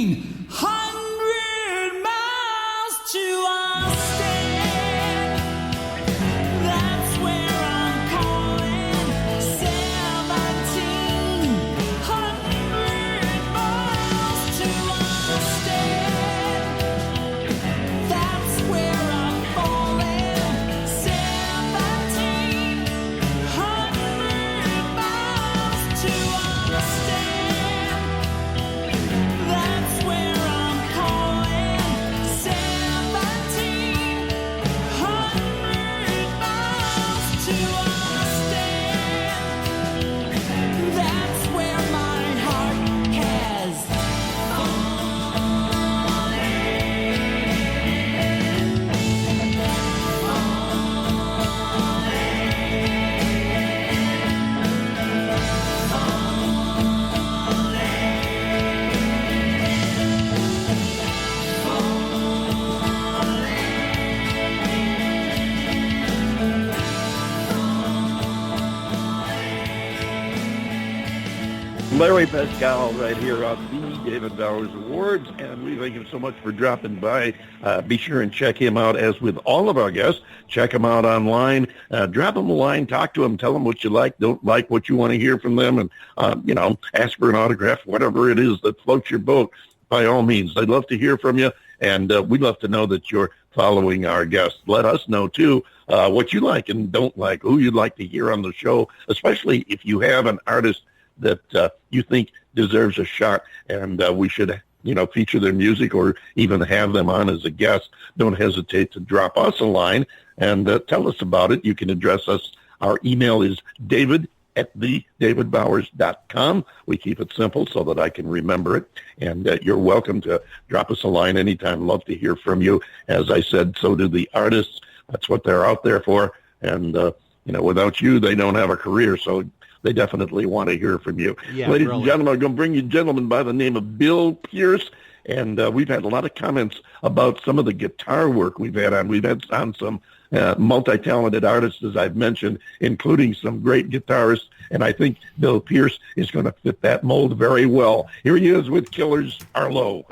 1,700 miles to Austin. That's where I'm calling. 1,700 miles to Austin. That's where I'm falling. 1,700 miles to Austin. That's where I'm calling. 1,700 miles to Austin. That's where my heart has Larry Pascale right here on the David Bowers Awards, and we thank him so much for dropping by. Be sure and check him out, as with all of our guests. Check him out online. Drop him a line, talk to him, tell him what you like, don't like, what you want to hear from them, and, ask for an autograph, whatever it is that floats your boat. By all means, they'd love to hear from you, and we'd love to know that you're following our guests. Let us know, too, what you like and don't like, who you'd like to hear on the show, especially if you have an artist that you think deserves a shot, and we should, feature their music or even have them on as a guest. Don't hesitate to drop us a line and tell us about it. You can address us. Our email is david@TheDavidBowers.com. We keep it simple so that I can remember it, and you're welcome to drop us a line anytime. Love to hear from you. As I said, so do the artists. That's what they're out there for, and, without you, they don't have a career, so they definitely want to hear from you. Yeah, ladies really. and gentlemen, I'm going to bring you a gentleman by the name of Bill Pierce, and we've had a lot of comments about some of the guitar work we've had on. We've had on some multi-talented artists, as I've mentioned, including some great guitarists, and I think Bill Pierce is going to fit that mold very well. Here he is with Killers Are Low.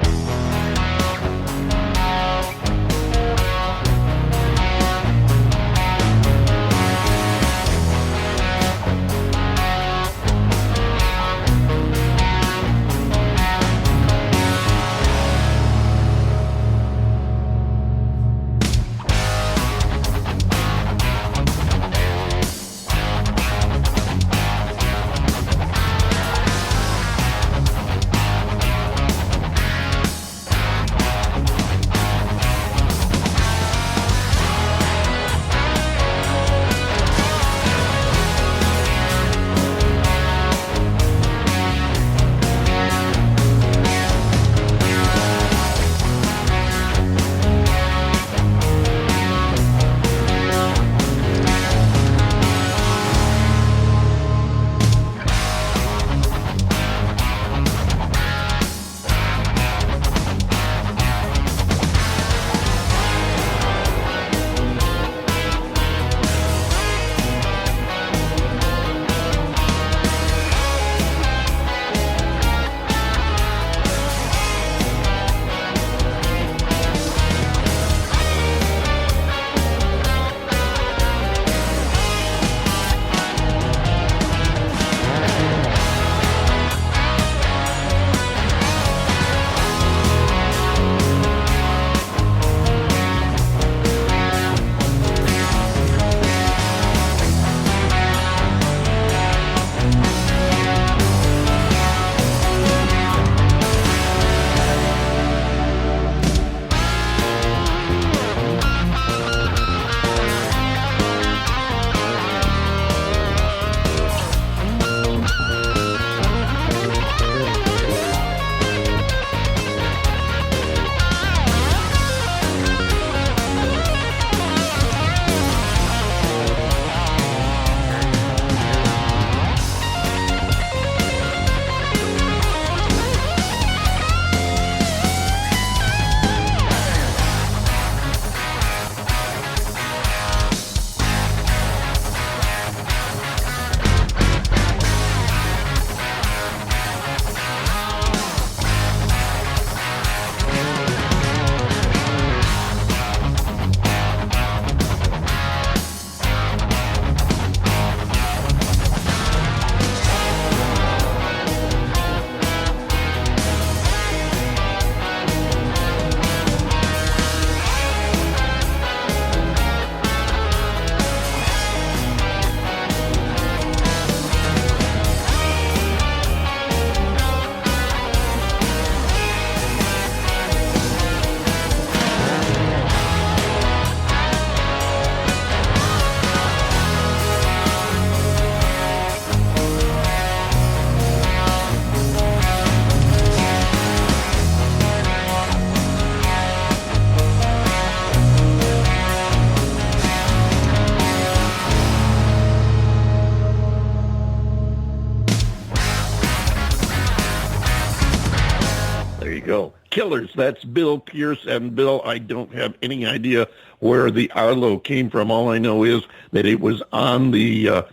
There you go. Killers. That's Bill Pierce. And Bill, I don't have any idea where the Arlo came from. All I know is that it was on the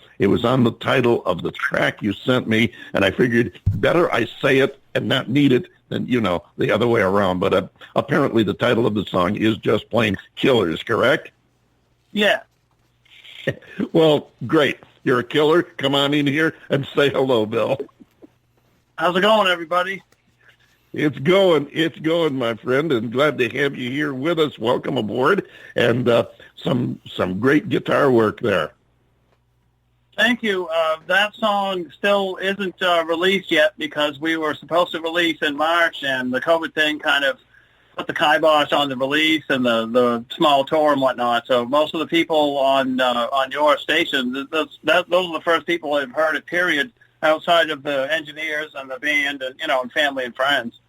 title of the track you sent me, and I figured better I say it and not need it than, the other way around. But apparently the title of the song is just plain Killers, correct? Yeah. Well, great. You're a killer. Come on in here and say hello, Bill. How's it going, everybody? It's going, my friend, and glad to have you here with us. Welcome aboard, and some great guitar work there. Thank you. That song still isn't released yet because we were supposed to release in March, and the COVID thing kind of put the kibosh on the release and the small tour and whatnot. So most of the people on your station, those are the first people that have heard it, period, outside of the engineers and the band and, and family and friends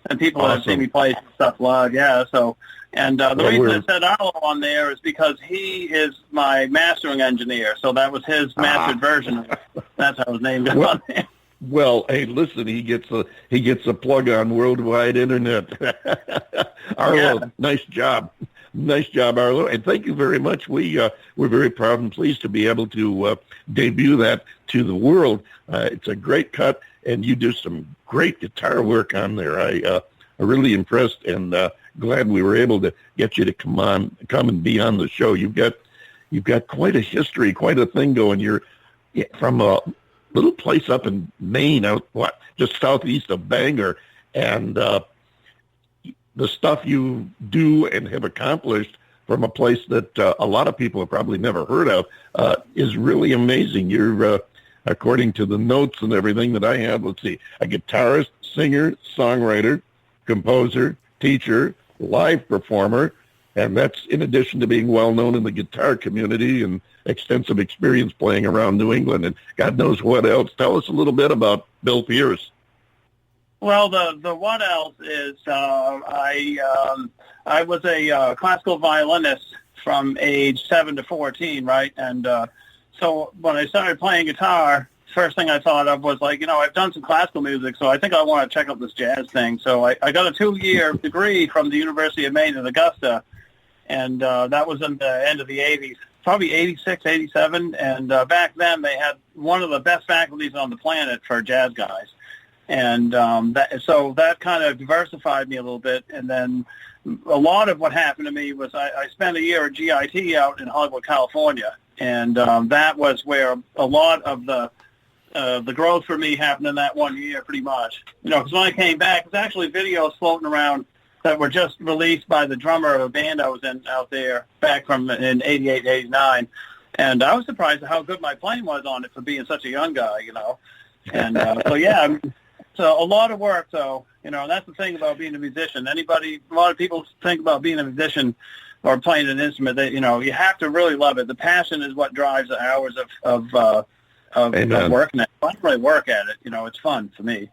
and people that have seen me play stuff live. Yeah. So, and the reason I said Arlo on there is because he is my mastering engineer. So that was his mastered version. That's how his name got on there. Well, hey, listen, he gets a plug on worldwide internet. Arlo, Nice job, Arlo, and thank you very much. We're very proud and pleased to be able to debut that to the world. It's a great cut, and you do some great guitar work on there. I'm really impressed, and glad we were able to get you to come and be on the show. You've got quite a history, quite a thing going. You're from a little place up in Maine, just southeast of Bangor, and the stuff you do and have accomplished from a place that a lot of people have probably never heard of is really amazing. You're, according to the notes and everything that I have, let's see, a guitarist, singer, songwriter, composer, teacher, live performer, and that's in addition to being well known in the guitar community and extensive experience playing around New England and God knows what else. Tell us a little bit about Bill Pierce. Well, the what else is I was a classical violinist from age 7 to 14, right? And so when I started playing guitar, first thing I thought of was I've done some classical music, so I think I want to check out this jazz thing. So I got a 2-year degree from the University of Maine in Augusta, and that was in the end of the 80s, probably 86, 87. And back then they had one of the best faculties on the planet for jazz guys. And so that kind of diversified me a little bit. And then a lot of what happened to me was I spent a year at GIT out in Hollywood, California. And that was where a lot of the growth for me happened in that 1 year, pretty much. Because when I came back, there's actually videos floating around that were just released by the drummer of a band I was in out there back in 88, 89. And I was surprised at how good my playing was on it for being such a young guy, And so, yeah, so a lot of work, though, and that's the thing about being a musician. A lot of people think about being a musician or playing an instrument that, you have to really love it. The passion is what drives the hours of working at it. I don't really work at it. It's fun for me.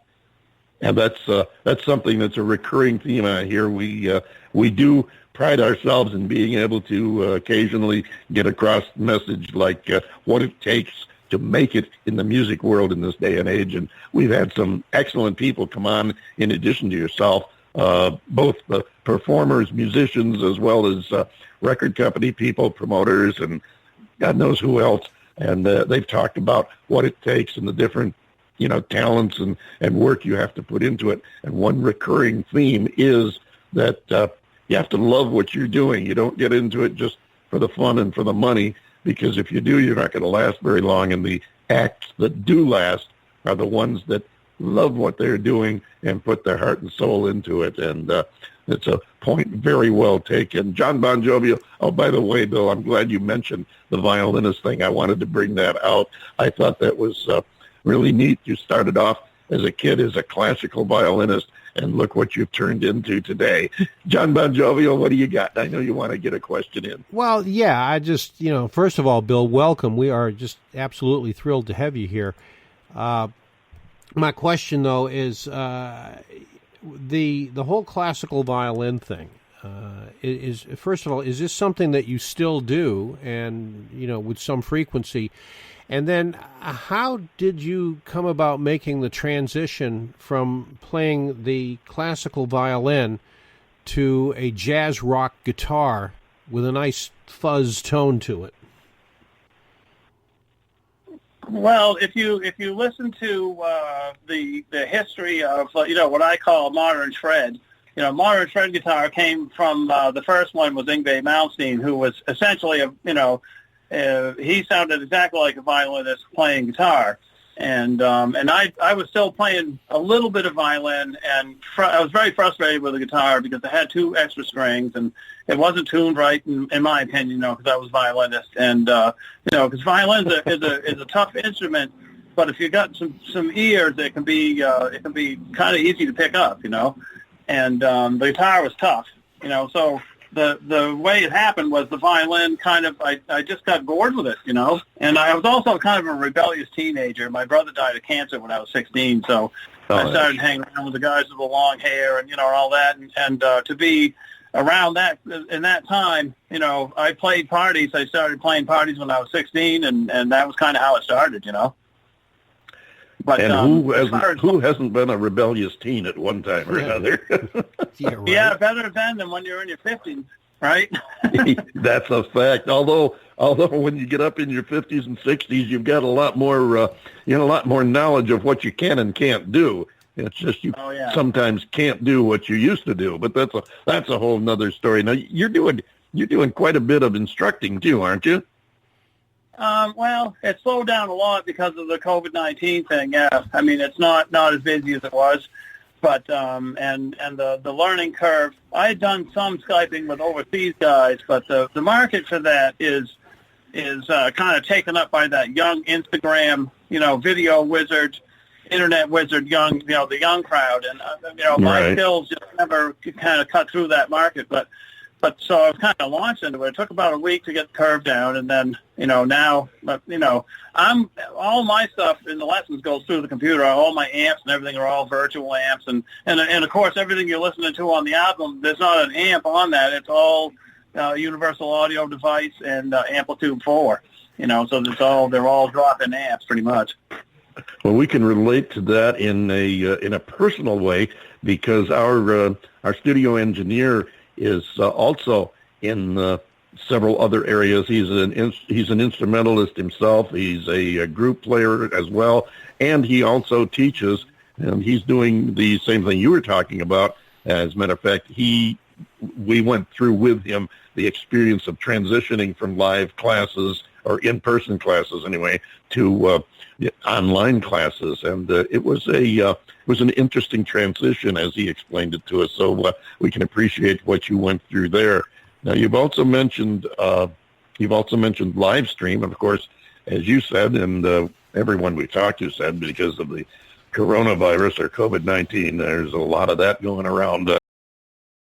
And that's something that's a recurring theme out here. We do pride ourselves in being able to occasionally get across the message like what it takes to make it in the music world in this day and age. And we've had some excellent people come on in addition to yourself, both the performers, musicians, as well as record company people, promoters, and God knows who else. And they've talked about what it takes and the different talents and work you have to put into it. And one recurring theme is that you have to love what you're doing. You don't get into it just for the fun and for the money, because if you do, you're not going to last very long. And the acts that do last are the ones that love what they're doing and put their heart and soul into it. And it's a point very well taken. John Bon Jovi, oh, by the way, Bill, I'm glad you mentioned the violinist thing. I wanted to bring that out. I thought that was really neat. You started off as a kid as a classical violinist, and look what you've turned into today. John Bon Jovi, what do you got? I know you want to get a question in. Well, yeah, I just, first of all, Bill, welcome. We are just absolutely thrilled to have you here. My question, though, is the whole classical violin thing. is first of all, is this something that you still do, and with some frequency? And then, how did you come about making the transition from playing the classical violin to a jazz rock guitar with a nice fuzz tone to it? Well, if you listen to the history of what I call modern shred, modern shred guitar came from the first one was Yngwie Malmsteen, who was essentially he sounded exactly like a violinist playing guitar, and I was still playing a little bit of violin, and I was very frustrated with the guitar because it had 2 extra strings, and it wasn't tuned right in my opinion, because I was violinist, and because violin is a tough instrument, but if you got some ears, it can be kind of easy to pick up, and the guitar was tough, so. The way it happened was the violin kind of, I just got bored with it, and I was also kind of a rebellious teenager. My brother died of cancer when I was 16, so I started hanging around with the guys with the long hair and, all that, and to be around that, in that time, I played parties. I started playing parties when I was 16, and that was kind of how it started, But, and who hasn't been a rebellious teen at one time or another? Yeah, right. Yeah, better then than when you're in your 50s, right? That's a fact. Although when you get up in your 50s and 60s, you've got a lot more knowledge of what you can and can't do. It's just you sometimes can't do what you used to do. But that's a whole nother story. Now you're doing quite a bit of instructing too, aren't you? Well, it slowed down a lot because of the COVID-19 thing. Yeah, I mean, it's not as busy as it was, but and the learning curve. I had done some Skyping with overseas guys, but the market for that is kind of taken up by that young Instagram, video wizard, internet wizard, young, the young crowd, and my skills just never kind of cut through that market, but so I was kind of launched into it. It took about a week to get the curve down, and then, now, all my stuff in the lessons goes through the computer. All my amps and everything are all virtual amps, and of course, everything you're listening to on the album, there's not an amp on that. It's all universal audio device and Amplitude 4, so they're all drop-in amps pretty much. Well, we can relate to that in a personal way because our studio engineer is also in several other areas. He's an instrumentalist himself. He's a group player as well, and he also teaches. And he's doing the same thing you were talking about. As a matter of fact, we went through with him the experience of transitioning from live classes or in-person classes anyway to online classes, and it was an interesting transition as he explained it to us. So we can appreciate what you went through there. Now you've also mentioned live stream, of course, as you said, and everyone we talked to said because of the coronavirus or COVID-19, there's a lot of that going around